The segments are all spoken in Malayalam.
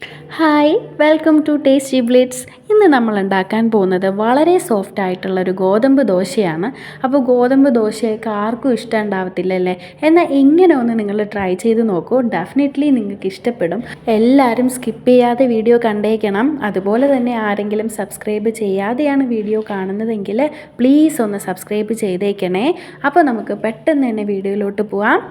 Hi welcome to Tasty Blitz. ഇന്ന് നമ്മൾ ഉണ്ടാക്കാൻ പോകുന്നത് വളരെ സോഫ്റ്റ് ആയിട്ടുള്ളൊരു ഗോതമ്പ് ദോശയാണ്. അപ്പോൾ ഗോതമ്പ് ദോശയൊക്കെ ആർക്കും ഇഷ്ടം ഉണ്ടാവത്തില്ലല്ലേ? എന്നാൽ ഇങ്ങനെ ഒന്ന് നിങ്ങൾ ട്രൈ ചെയ്ത് നോക്കൂ. ഡെഫിനറ്റ്ലി നിങ്ങൾക്ക് ഇഷ്ടപ്പെടും. എല്ലാവരും സ്കിപ്പ് ചെയ്യാതെ വീഡിയോ കണ്ടേക്കണം. അതുപോലെ തന്നെ ആരെങ്കിലും സബ്സ്ക്രൈബ് ചെയ്യാതെയാണ് വീഡിയോ കാണുന്നതെങ്കിൽ പ്ലീസ് ഒന്ന് സബ്സ്ക്രൈബ് ചെയ്തേക്കണേ. അപ്പോൾ നമുക്ക് പെട്ടെന്ന് തന്നെ വീഡിയോയിലോട്ട് പോവാം.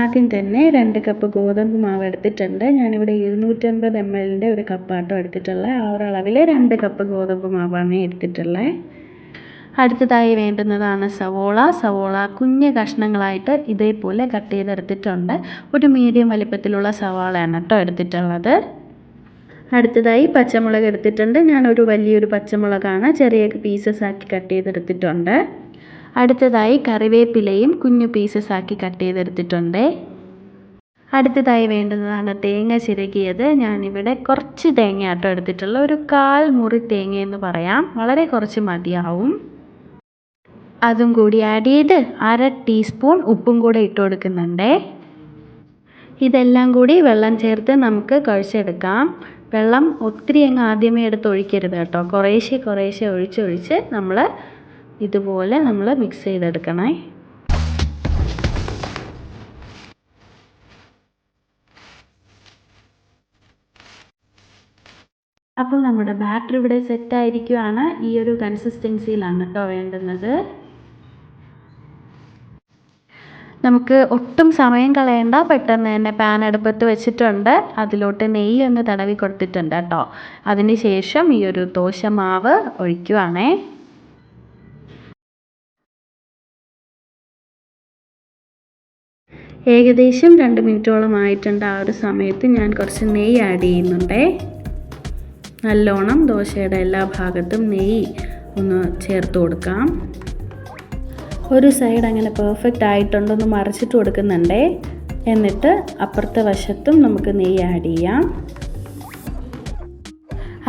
ആദ്യം തന്നെ 2 കപ്പ് ഗോതമ്പ് മാവ് എടുത്തിട്ടുണ്ട്. ഞാനിവിടെ 250 ml ഒരു കപ്പാട്ടോ എടുത്തിട്ടുള്ളത്. ആ ഒരു അളവിൽ 2 കപ്പ് ഗോതമ്പ് മാവാണ് എടുത്തിട്ടുള്ളത്. അടുത്തതായി വേണ്ടുന്നതാണ് സവോള കുഞ്ഞ് കഷ്ണങ്ങളായിട്ട് ഇതേപോലെ കട്ട് ചെയ്തെടുത്തിട്ടുണ്ട്. ഒരു മീഡിയം വലിപ്പത്തിലുള്ള സവാളയാണ് കേട്ടോ എടുത്തിട്ടുള്ളത്. അടുത്തതായി പച്ചമുളക് എടുത്തിട്ടുണ്ട്. ഞാനൊരു വലിയൊരു പച്ചമുളകാണ് ചെറിയ പീസസ് ആക്കി കട്ട് ചെയ്തെടുത്തിട്ടുണ്ട്. അടുത്തതായി കറിവേപ്പിലയും കുഞ്ഞു പീസസ് ആക്കി കട്ട് ചെയ്തെടുത്തിട്ടുണ്ട്. അടുത്തതായി വേണ്ടുന്നതാണ് തേങ്ങ ചിരകിയത്. ഞാനിവിടെ കുറച്ച് തേങ്ങ ആട്ടോ എടുത്തിട്ടുള്ള ഒരു 1/4 മുറി തേങ്ങ എന്ന് പറയാം. വളരെ കുറച്ച് മതിയാവും. അതും കൂടി ആഡ് ചെയ്ത് 1/2 ടീസ്പൂൺ ഉപ്പും കൂടെ ഇട്ട് കൊടുക്കുന്നുണ്ട്. ഇതെല്ലാം കൂടി വെള്ളം ചേർത്ത് നമുക്ക് കുഴച്ചെടുക്കാം. വെള്ളം ഒത്തിരി അങ്ങ് ആദ്യമേ എടുത്ത് ഒഴിക്കരുത് കേട്ടോ. കുറേശ്ശെ ഒഴിച്ച് നമ്മൾ ഇതുപോലെ മിക്സ് ചെയ്തെടുക്കണേ. അപ്പോൾ നമ്മുടെ ബാറ്റർ ഇവിടെ സെറ്റ് ആയിരിക്കുകയാണ്. ഈ ഒരു കൺസിസ്റ്റൻസിയിലാണ് കേട്ടോ വേണ്ടുന്നത്. നമുക്ക് ഒട്ടും സമയം കളയണ്ട. പെട്ടെന്ന് തന്നെ പാൻ അടുപ്പത്ത് വെച്ചിട്ടുണ്ട്. അതിലോട്ട് നെയ്യ് ഒന്ന് തടവി കൊടുത്തിട്ടുണ്ട് കേട്ടോ. അതിന് ശേഷം ഈ ഒരു ദോശ മാവ് ഒഴിക്കുവാണേ. ഏകദേശം 2 മിനിറ്റോളം ആയിട്ടുണ്ട്. ആ ഒരു സമയത്ത് ഞാൻ കുറച്ച് നെയ്യ് ആഡ് ചെയ്യുന്നുണ്ടേ. നല്ലോണം ദോശയുടെ എല്ലാ ഭാഗത്തും നെയ്യ് ഒന്ന് ചേർത്ത് കൊടുക്കാം. ഒരു സൈഡ് അങ്ങനെ പെർഫെക്റ്റ് ആയിട്ടുണ്ടൊന്ന് മറിച്ചിട്ട് കൊടുക്കുന്നുണ്ടേ. എന്നിട്ട് അപ്പുറത്തെ വശത്തും നമുക്ക് നെയ്യ് ആഡ് ചെയ്യാം.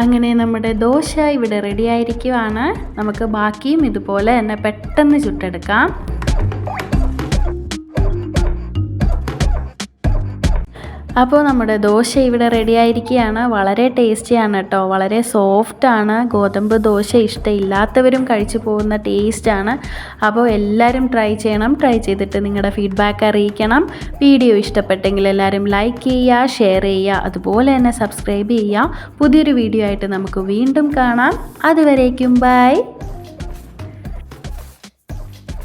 അങ്ങനെ നമ്മുടെ ദോശ ഇവിടെ റെഡി ആയിരിക്കുവാണ്. നമുക്ക് ബാക്കിയും ഇതുപോലെ തന്നെ പെട്ടെന്ന് ചുട്ടെടുക്കാം. അപ്പോൾ നമ്മുടെ ദോശ ഇവിടെ റെഡി ആയിരിക്കുകയാണ്. വളരെ ടേസ്റ്റിയാണ് കേട്ടോ. വളരെ സോഫ്റ്റാണ്. ഗോതമ്പ് ദോശ ഇഷ്ടമില്ലാത്തവരും കഴിച്ചു പോകുന്ന ടേസ്റ്റാണ്. അപ്പോൾ എല്ലാവരും ട്രൈ ചെയ്യണം. ട്രൈ ചെയ്തിട്ട് നിങ്ങളുടെ ഫീഡ്ബാക്ക് അറിയിക്കണം. വീഡിയോ ഇഷ്ടപ്പെട്ടെങ്കിൽ എല്ലാവരും ലൈക്ക് ചെയ്യുക, ഷെയർ ചെയ്യുക, അതുപോലെ തന്നെ സബ്സ്ക്രൈബ് ചെയ്യുക. പുതിയൊരു വീഡിയോ ആയിട്ട് നമുക്ക് വീണ്ടും കാണാം. അതുവരേക്കും ബൈ.